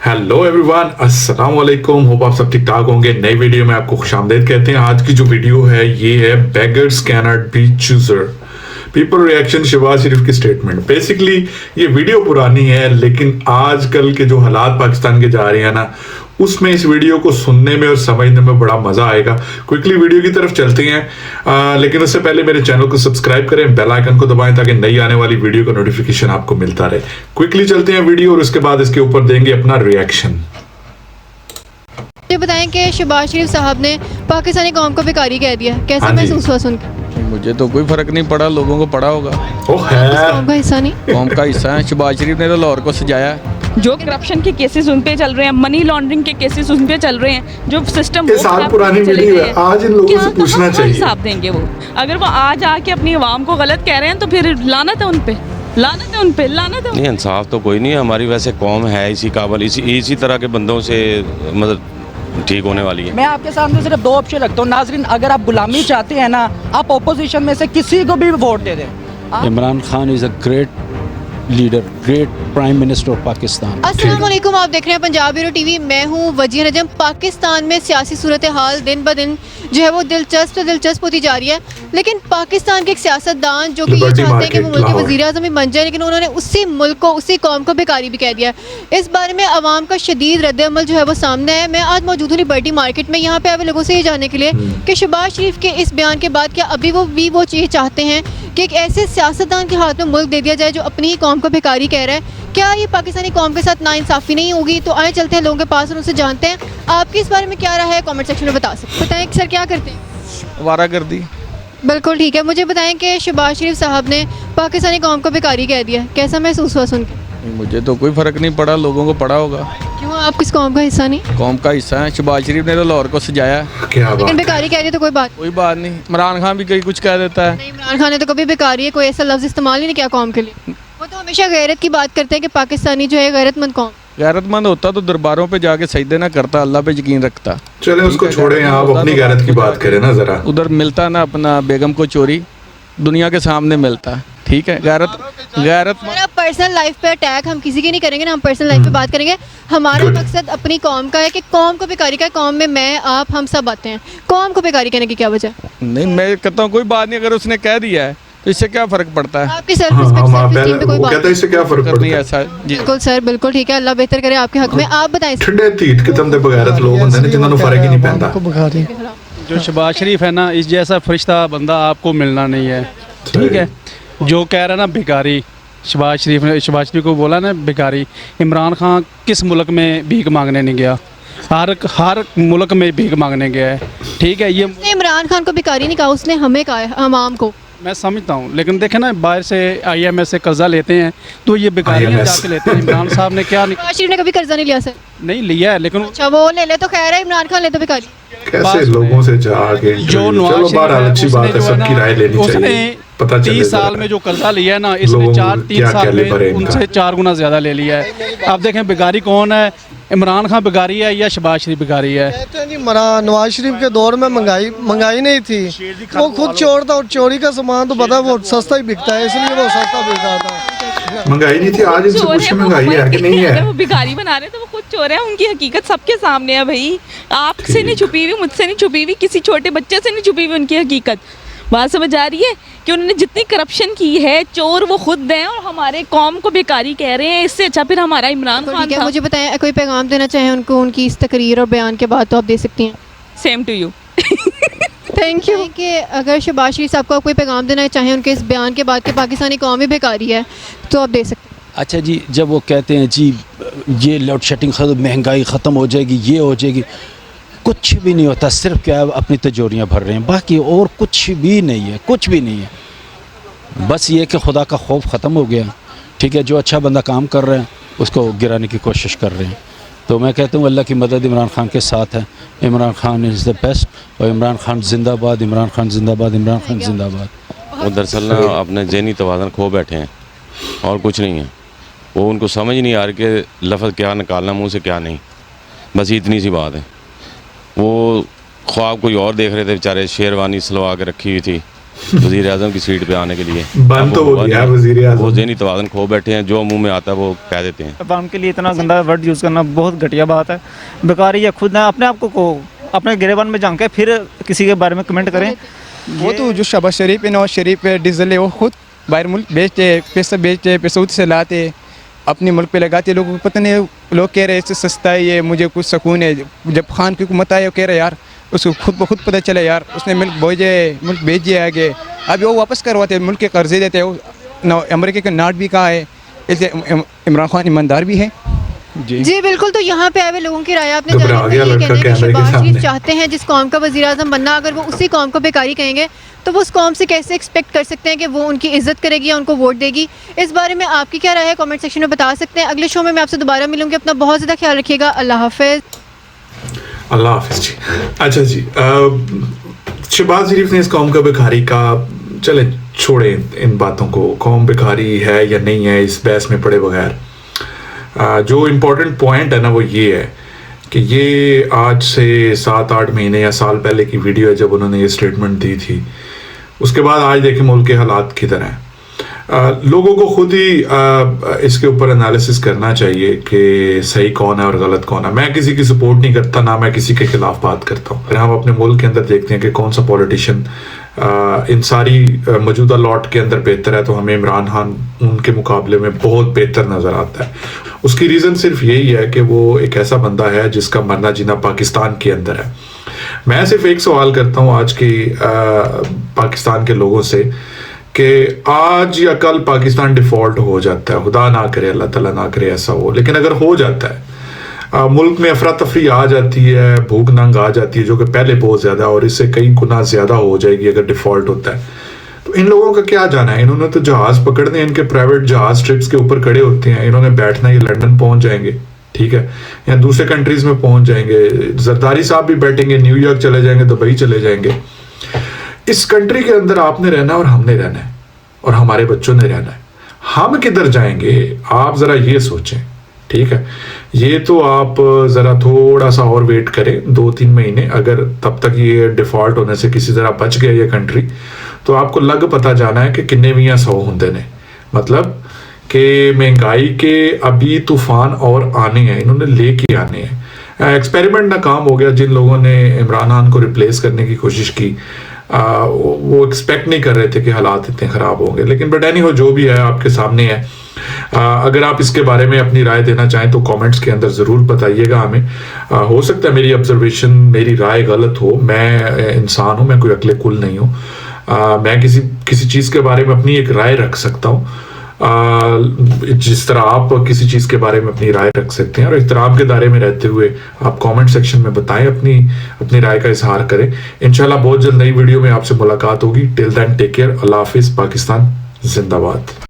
Hello everyone, अस्सलाम वालेकुम। Hope आप सब ठीक ठाक होंगे। नई वीडियो में आपको खुशामदीद कहते हैं। आज की जो वीडियो है ये है beggars can not be chooser, people reaction Shehbaz Sharif की स्टेटमेंट। बेसिकली ये वीडियो पुरानी है, लेकिन आजकल के जो हालात पाकिस्तान के जा रहे हैं ना, उसमें इस वीडियो को सुनने में और समझने में बड़ा मजा आएगा। क्विकली वीडियो की तरफ चलते हैं, लेकिन उससे पहले मेरे चैनल को सब्सक्राइब करें, बेल आइकन को दबाएं ताकि नई आने वाली वीडियो का नोटिफिकेशन आपको मिलता रहे। क्विकली चलते हैं वीडियो और उसके बाद इसके ऊपर देंगे अपना रिएक्शन। मुझे बताएं कि शहबाज शरीफ साहब ने पाकिस्तानी कौम को बेकारी कह दिया, कैसा हाँ जी। महसूस हुआ सुनकर? मुझे तो कोई फर्क नहीं पड़ा, लोगों को पड़ा होगा। ओह है कौम का हिस्सा नहीं। कौम का हिस्सा है। शहबाज शरीफ ने तो लाहौर को सजाया है। जो करप्शन के केसेस उन पे चल रहे हैं, मनी लॉन्ड्रिंग के केसेस उन पे चल रहे हैं, जो सिस्टम ये साल पुरानी वीडियो है, आज इन लोगों से पूछना चाहिए। हिसाब देंगे वो? अगर वो आज आके अपनी आवाम को गलत कह रहे हैं तो फिर लानत है उन पे, लानत है उन पे, लानत है। नहीं, इंसाफ तो कोई नहीं है। हमारी वैसे कौम है इसी काबल, इसी तरह के बंदों से मतलब ठीक होने वाली है। मैं आपके सामने सिर्फ दो ऑप्शन रखता हूँ नाजरीन। अगर आप गुलामी चाहते हैं ना, आप ओपोजिशन में से किसी को भी वोट दे दें। Imran Khan is a great leader, great prime minister of Pakistan. अस्सलाम वालेकुम, आप देख रहे हैं पंजाब ब्यूरो टीवी। मैं हूँ वजीर नजम। पाकिस्तान में सियासी सूरत हाल दिन ब दिन जो है वो दिलचस्प होती जा रही है, लेकिन पाकिस्तान के एक सियासतदान जो कि ये लिबर्टी चाहते हैं कि वो मुल्क के मार्केट, वज़ीर आज़म भी बन जाए, लेकिन उन्होंने उसी मुल्क को, उसी कौम को बेकारी भी कह दिया है। इस बारे में आवाम का शदीद रद्द-ए-अमल जो है वो सामने है। मैं आज मौजूद हूँ लिबर्टी मार्केट में, यहाँ पे आए लोगों से ये जानने के लिए कि शहबाज शरीफ के इस बयान के बाद क्या अभी वो चीज़ चाहते हैं कि एक ऐसे सियासतदान के हाथ में मुल्क दे दिया जाए जो अपनी ही कौम को बेकारी कह रहा है। क्या ये पाकिस्तानी कौम के साथ नाइंसाफ़ी नहीं होगी? तो आए चलते हैं लोगों के पास और उनसे जानते हैं आपकी इस बारे में क्या राय है। कमेंट सेक्शन में बताएं कि सर क्या करते हैं। वारागर्दी। बिल्कुल ठीक है। मुझे बताएं कि शहबाज शरीफ साहब ने पाकिस्तानी कौम को बेकारी कह दिया, कैसा महसूस हुआ सुनकर? मुझे तो कोई फर्क नहीं पड़ा, लोगों को पड़ा होगा। क्यों, आप किस कौम का हिस्सा नहीं? कौम का हिस्सा है। शहबाज शरीफ ने तो लाहौर को सजाया है। क्या बात लेकिन है। बेकारी कह दी तो कोई बात नहीं। इमरान खान भी कहीं कुछ कह देता है। नहीं। इमरान खान ने तो कभी बेकारी है कोई ऐसा लफ्ज़ इस्तेमाल ही नहीं किया कौम के लिए। वो तो हमेशा गैरत की बात करते हैं कि पाकिस्तानी जो है गैरतमंद कौम। गैरतमंद होता तो दरबारों पे जाके सजदे ना करता, अल्लाह पे यकीन रखता। चले उसको छोड़ें, आप अपनी गैरत की बात करें ना जरा। उधर मिलता ना अपना बेगम को चोरी, दुनिया के सामने मिलता। ठीक है, गैरत अगर आप पर्सनल लाइफ पे अटैक हम किसी की नहीं करेंगे ना, हम पर्सनल लाइफ पे बात करेंगे। हमारा Good. मकसद अपनी कौम का है कि कौम को बेकारी का, कौम में मैं आप हम सब आते हैं। कौम को बेकारी कहने की क्या वजह? नहीं, मैं कहता हूँ कोई बात नहीं। अगर उसने कह दिया है तो इससे क्या फर्क पड़ता है? आपकी सेल्फ हाँ, रिस्पेक्ट, हाँ, सेल्फ एस्टीम पे कोई वो बात कहता है इससे क्या फर्क नहीं पड़ता है। ऐसा जी। बिल्कुल सर, बिल्कुल ठीक है। अल्लाह बेहतर करे आपके हक में। आप बताएं सर। ठंडे तीत कितम दे बगैरत लोग होंगे ने जिन्होंने फर्क ही नहीं पैंदा। जो शहबाज शरीफ है ना, इस जैसा फरिश्ता बंदा आपको मिलना नहीं है। ठीक है, जो कह रहा है ना बेकारी, शहबाज शरीफ को बोला ना बेकारी। इमरान खान किस मुल्क में भीख मांगने नहीं गया? हर मुल्क में भीख मांगने गया है। ठीक है, ये उसने इमरान खान को बेकारी नहीं कहा, उसने हमें कहा है, आवाम को। मैं समझता हूँ, लेकिन देखे ना बाहर से IMF से कर्जा लेते हैं तो ये बेकारियाँ IMF जाके लेते हैं। इमरान साहब ने क्या शहबाज शरीफ ने कभी कर्जा नहीं लिया सर? नहीं लिया है, लेकिन अच्छा, वो ले ले तो खैर है, इमरान खान ले तो बेकारी। कैसे लोगों से जाके जो नवाज चलो शरीफ बहरहाल है, अच्छी बात है, उसने जो सबकी ना, राय लेनी उसने चाहिए, पता चले 30 साल जरा। में जो कर्जा लिया है ना, लोगों इसने को 3 क्या साल कैलिबर है में इनका। उनसे 4 गुना ज़्यादा ले लिया है। आप देखें बेकारी कौन है, इमरान खान बेकारी है या शहबाज शरीफ बेकारी है? कहते हैं जी नवाज शरीफ के दौर में महंगाई नहीं थी, वो खुद चोर था और चोरी का सामान तो पता है वो सस्ता ही बिकता है, इसलिए वो सस्ता बिक रहा था। महंगाई नहीं थी, आज इनसे चोर पूछे है वो, महंगाई है कि नहीं अगर है। वो भिखारी बना रहे हैं तो वो खुद चोर है। उनकी हकीकत सबके सामने है भाई, आपसे नहीं छुपी हुई, मुझसे नहीं छुपी हुई, किसी छोटे बच्चे से नहीं छुपी हुई उनकी हकीकत। बात समझ आ रही है कि उन्होंने जितनी करप्शन की है, चोर वो खुद हैं और हमारे कौम को बेकारी कह रहे हैं। इससे अच्छा फिर हमारा इमरान तो खान ठीक है, था। मुझे बताएं कोई पैगाम देना चाहें उनको उनकी इस तकरीर और बयान के बाद तो आप दे सकती हैं। Same to you. Thank you. कि अगर शहबाज शरीफ साहब को आप कोई पैगाम देना चाहें उनके इस बयान के बाद कि पाकिस्तानी कौम ही बेकारी है, तो आप दे सकते हैं। अच्छा जी, जब वो कहते हैं जी ये लोड शेडिंग महंगाई ख़त्म हो जाएगी, ये हो जाएगी, कुछ भी नहीं होता। सिर्फ क्या है, अपनी तिजोरियाँ भर रहे हैं, बाकी और कुछ भी नहीं है, कुछ भी नहीं है। बस ये कि खुदा का खौफ ख़त्म हो गया। ठीक है, जो अच्छा बंदा काम कर रहे हैं उसको गिराने की कोशिश कर रहे हैं। तो मैं कहता हूँ अल्लाह की मदद इमरान खान के साथ है। Imran Khan is the best, और इमरान खान जिंदाबाद, इमरान खान जिंदाबाद, इमरान खान जिंदाबाद। वो दरअसल ना अपने ज़हनी तवाज़ुन खो बैठे हैं और कुछ नहीं है। वो उनको समझ नहीं आ रही कि लफ्ज़ क्या निकालना मुँह से क्या नहीं, बस इतनी सी बात है। वो ख्वाब कोई और देख रहे थे बेचारे, शेरवानी सलवा के रखी हुई थी, वज़ीर आज़म की सीट पे आने के लिए। बंद तो हो गया वज़ीर आज़म। वो ज़हनी तवाज़ुन खो बैठे हैं, जो मुंह में आता है वो कह देते हैं। अवाम के लिए इतना गंदा वर्ड यूज़ करना बहुत घटिया बात है। बेकारी है, खुद अपने आप को अपने गिरेबान में झांके फिर किसी के बारे में कमेंट करें। वो तो जो शहबाज शरीफ है, नवाज शरीफ है, डीजल है, वो खुद बाहर मुल्क बेचते, पैसा बेचते, पैसा से लाते, अपने मुल्क पे लगाते। लोगों को पता नहीं, लोग कह रहे हैं इससे सस्ता है ये, मुझे कुछ सुकून है। जब खान की हुकूमत आए वो कह रहे यार उसको खुद ब खुद पता चला यार उसने मुल्क भेज दिया आगे। अभी वो वापस करवाते, मुल्क के कर्जे देते। वो अमेरिका का नाट भी कहा है, इसलिए इमरान खान ईमानदार भी है। जी बिल्कुल। तो यहाँ पे आए हुए लोगों की राय आपने घबरा जानी, गया ये लड़का कहना है कि कैमरे के शहबाज शरीफ सामने। चाहते हैं जिस कौम का वज़ीर आज़म बनना, अगर वो उसी कौम को बेकारी कहेंगे तो वो उस कौम से कैसे एक्सपेक्ट कर सकते हैं कि वो उनकी इज्जत करेगी या उनको वोट देगी। इस बारे में आपकी क्या राय है, कमेंट सेक्शन में बता सकते हैं। अगले शो में मैं आपसे दोबारा मिलूंगी। अपना बहुत ज़्यादा ख्याल रखिएगा। अल्लाह हाफिज़। अल्लाह हाफिज़ जी। अच्छा जी, शहबाज शरीफ ने इस कौम का भिखारी का, चले छोड़े इन बातों को, कौम भिखारी है या नहीं है इस बहस में पड़े बगैर। जो इम्पोर्टेंट पॉइंट है ना वो ये है कि ये आज से 7-8 महीने या साल पहले की वीडियो है जब उन्होंने ये स्टेटमेंट दी थी। उसके बाद आज देखें मुल्क के हालात किधर हैं। लोगों को खुद ही इसके ऊपर एनालिसिस करना चाहिए कि सही कौन है और गलत कौन है। मैं किसी की सपोर्ट नहीं करता, ना मैं किसी के खिलाफ बात करता हूँ। अगर हम अपने मुल्क के अंदर देखते हैं कि कौन सा पॉलिटिशियन इन सारी मौजूदा लॉट के अंदर बेहतर है, तो हमें इमरान खान उनके मुकाबले में बहुत बेहतर नज़र आता है। उसकी रीज़न सिर्फ यही है कि वो एक ऐसा बंदा है जिसका मरना जीना पाकिस्तान के अंदर है। मैं सिर्फ एक सवाल करता हूँ आज की पाकिस्तान के लोगों से कि आज या कल पाकिस्तान डिफ़ॉल्ट हो जाता है, खुदा ना करे, अल्लाह ताला ना करे ऐसा हो, लेकिन अगर हो जाता है, मुल्क में अफरा तफरी आ जाती है, भूख नंग आ जाती है जो कि पहले बहुत ज़्यादा और इससे कई गुना ज़्यादा हो जाएगी अगर डिफ़ॉल्ट होता है, तो इन लोगों का क्या जाना है। इन्होंने तो जहाज़ पकड़ने, इनके प्राइवेट जहाज़ ट्रिप्स के ऊपर खड़े होते हैं, इन्होंने बैठना, ये लंदन पहुंच जाएंगे, ठीक है, या दूसरे कंट्रीज़ में पहुंच जाएंगे। जरदारी साहब भी बैठेंगे, न्यूयॉर्क चले जाएंगे, दुबई चले जाएंगे। इस कंट्री के अंदर आपने रहना और हमने रहना है और हमारे बच्चों ने रहना है। हम किधर जाएंगे आप ज़रा ये सोचें, ठीक है। ये तो आप ज़रा थोड़ा सा और वेट करें, 2-3 महीने, अगर तब तक ये डिफ़ॉल्ट होने से किसी तरह बच गया ये कंट्री, तो आपको लग पता जाना है कि किन्ने भी 100 होंदे ने, मतलब कि महंगाई के अभी तूफान और आने हैं, इन्होंने लेके आने हैं। एक्सपेरिमेंट नाकाम हो गया। जिन लोगों ने इमरान खान को रिप्लेस करने की कोशिश की, वो एक्सपेक्ट नहीं कर रहे थे कि हालात इतने ख़राब होंगे, लेकिन बट एनी हो, जो भी है आपके सामने है। अगर आप इसके बारे में अपनी राय देना चाहें तो कमेंट्स के अंदर ज़रूर बताइएगा हमें। हो सकता है मेरी ऑब्जर्वेशन, मेरी राय गलत हो, मैं इंसान हूँ, मैं कोई अकले कुल नहीं हूँ। मैं किसी चीज़ के बारे में अपनी एक राय रख सकता हूँ, जिस तरह आप किसी चीज़ के बारे में अपनी राय रख सकते हैं, और इहतराम के दायरे में रहते हुए आप कमेंट सेक्शन में बताएं, अपनी राय का इजहार करें। इंशाल्लाह बहुत जल्द नई वीडियो में आपसे मुलाकात होगी। टिल देन टेक केयर, अल्लाह हाफिज़, पाकिस्तान जिंदाबाद।